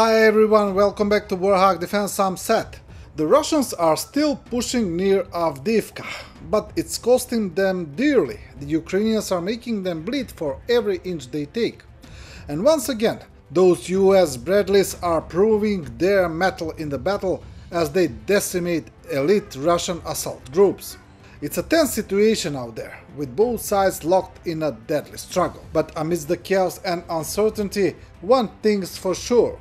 Hi everyone, welcome back to Warthog Defense. I'm Seth. The Russians are still pushing near Avdiivka, but it's costing them dearly. The Ukrainians are making them bleed for every inch they take. And once again, those US Bradleys are proving their mettle in the battle as they decimate elite Russian assault groups. It's a tense situation out there, with both sides locked in a deadly struggle. But amidst the chaos and uncertainty, one thing's for sure.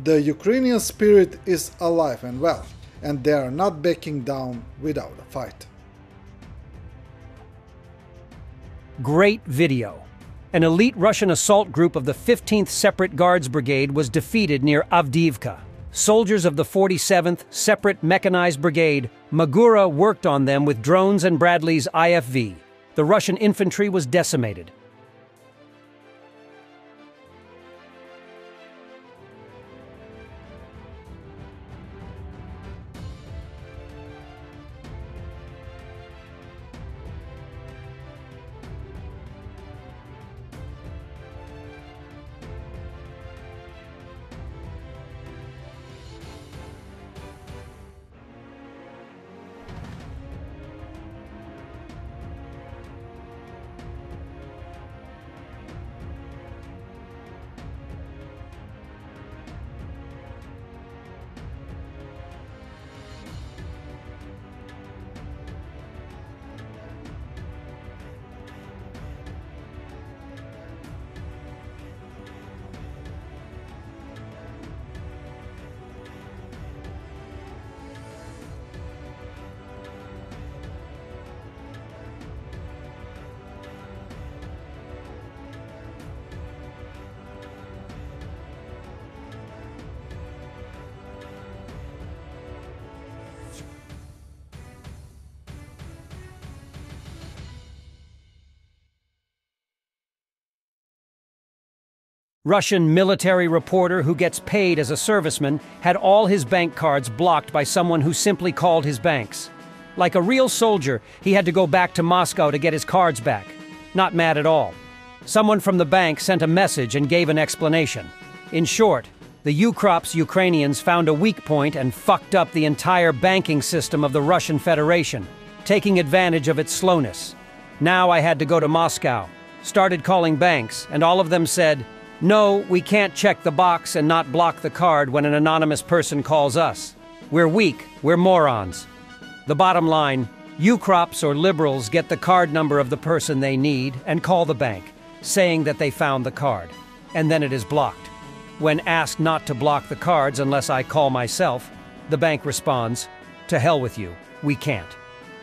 The Ukrainian spirit is alive and well, and they are not backing down without a fight. Great video. An elite Russian assault group of the 15th Separate Guards Brigade was defeated near Avdiivka. Soldiers of the 47th Separate Mechanized Brigade, Magura, worked on them with drones and Bradley's IFV. The Russian infantry was decimated. Russian military reporter who gets paid as a serviceman had all his bank cards blocked by someone who simply called his banks. Like a real soldier, he had to go back to Moscow to get his cards back. Not mad at all. Someone from the bank sent a message and gave an explanation. In short, the Ukrop's Ukrainians found a weak point and fucked up the entire banking system of the Russian Federation, taking advantage of its slowness. Now I had to go to Moscow, started calling banks, and all of them said, "No, we can't check the box and not block the card when an anonymous person calls us. We're weak, we're morons." The bottom line, Ukrops or liberals get the card number of the person they need and call the bank, saying that they found the card, and then it is blocked. When asked not to block the cards unless I call myself, the bank responds, "To hell with you, we can't."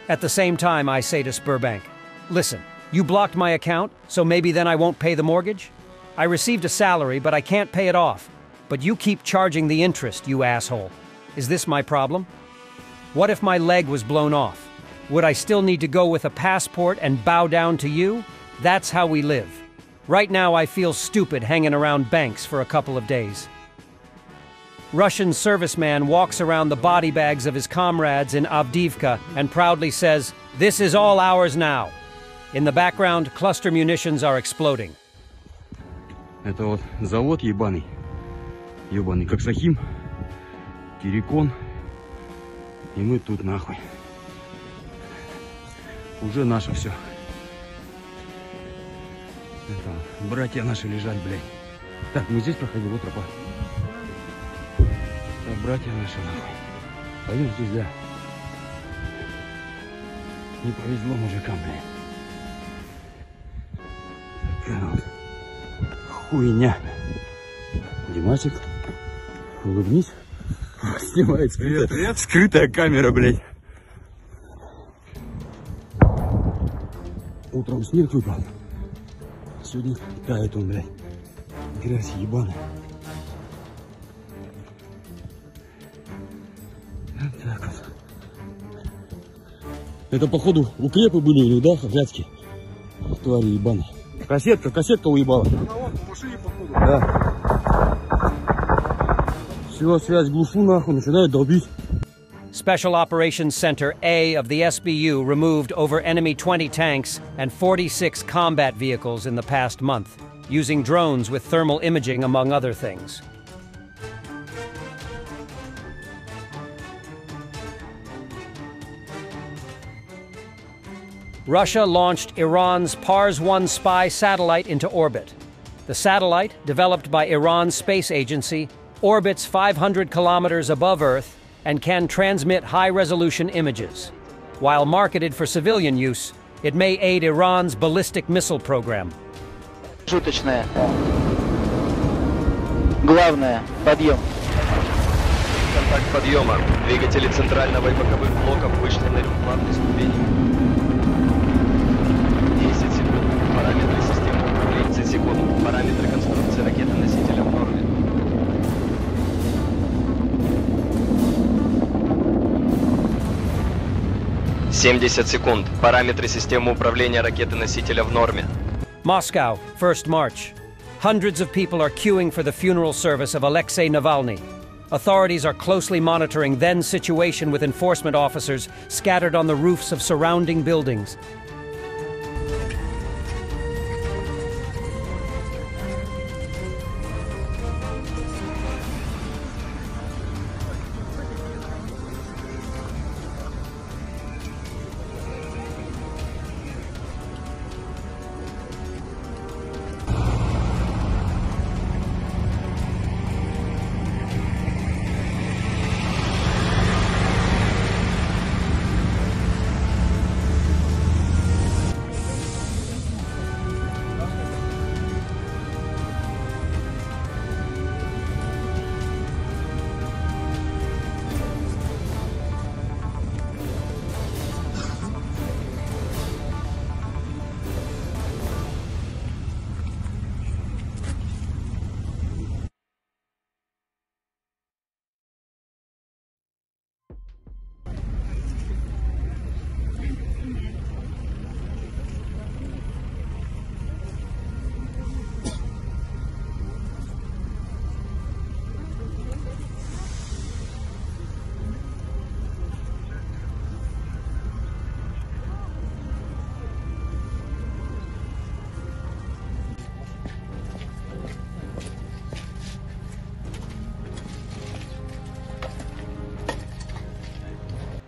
At the same time, I say to Sberbank, "Listen, you blocked my account, so maybe then I won't pay the mortgage? I received a salary, but I can't pay it off. But you keep charging the interest, you asshole. Is this my problem? What if my leg was blown off? Would I still need to go with a passport and bow down to you? That's how we live. Right now I feel stupid hanging around banks for a couple of days." Russian serviceman walks around the body bags of his comrades in Avdiivka and proudly says, "This is all ours now." In the background, cluster munitions are exploding. Это вот завод ебаный, как Сахим, Кирикон, и мы тут нахуй. Уже наше все. Это, братья наши лежат, блядь. Так, мы здесь проходим, вот тропа. Так, братья наши нахуй. Пойдем здесь, да. Не повезло мужикам, блядь. Такая вот хуйня. Димасик, улыбнись. Снимает скрытая камера, блядь. Утром снег выпал. Сегодня тает он, блядь. Грязь ебаная. Вот так вот. Это, походу, укрепы были или да, блядские? Твари ебаные. Кассетка уебала. Она вон в машине, походу. Да. Все, связь глушу нахуй, начинает долбить. Special Operations Center A of the SBU removed over enemy 20 tanks and 46 combat vehicles in the past month, using drones with thermal imaging among other things. Russia launched Iran's Pars-1 spy satellite into orbit. The satellite, developed by Iran's space agency, orbits 500 kilometers above Earth and can transmit high-resolution images. While marketed for civilian use, it may aid Iran's ballistic missile program. Шуточная. Главное, подъем. Контакт подъема. Двигатели центрального и боковых блоков вышли на плавной ступени. 10 секунд. Параметры системы управления. 30 секунд. Параметры конструкции ракеты-носителя в норме. «70 секунд. Параметры системы управления ракеты-носителя в норме». Moscow, 1st March. Hundreds of people are queuing for the funeral service of Alexei Navalny. Authorities are closely monitoring then situation with enforcement officers scattered on the roofs of surrounding buildings.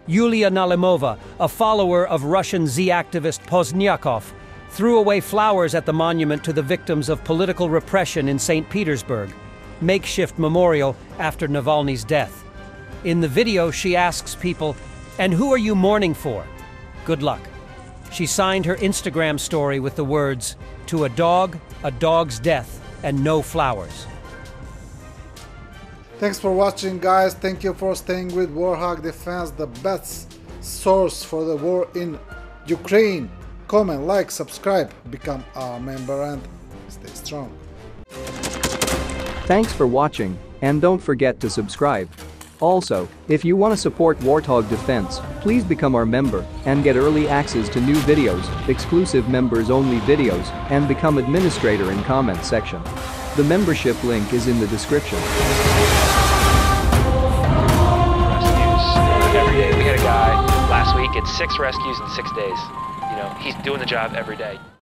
Yulia Nalimova, a follower of Russian Z activist Poznyakov, threw away flowers at the monument to the victims of political repression in St. Petersburg, makeshift memorial after Navalny's death. In the video, she asks people, "And who are you mourning for? Good luck." She signed her Instagram story with the words, "To a dog's death, and no flowers." Thanks for watching, guys. Thank you for staying with Warthog Defense, the best source for the war in Ukraine. Comment, like, subscribe, become our member, and stay strong. Thanks for watching, and don't forget to subscribe. Also, if you want to support Warthog Defense, please become our member and get early access to new videos, exclusive members-only videos, and become administrator in comments section. The membership link is in the description. Every day. We had a guy last week, it's 6 rescues in 6 days. You know, he's doing the job every day.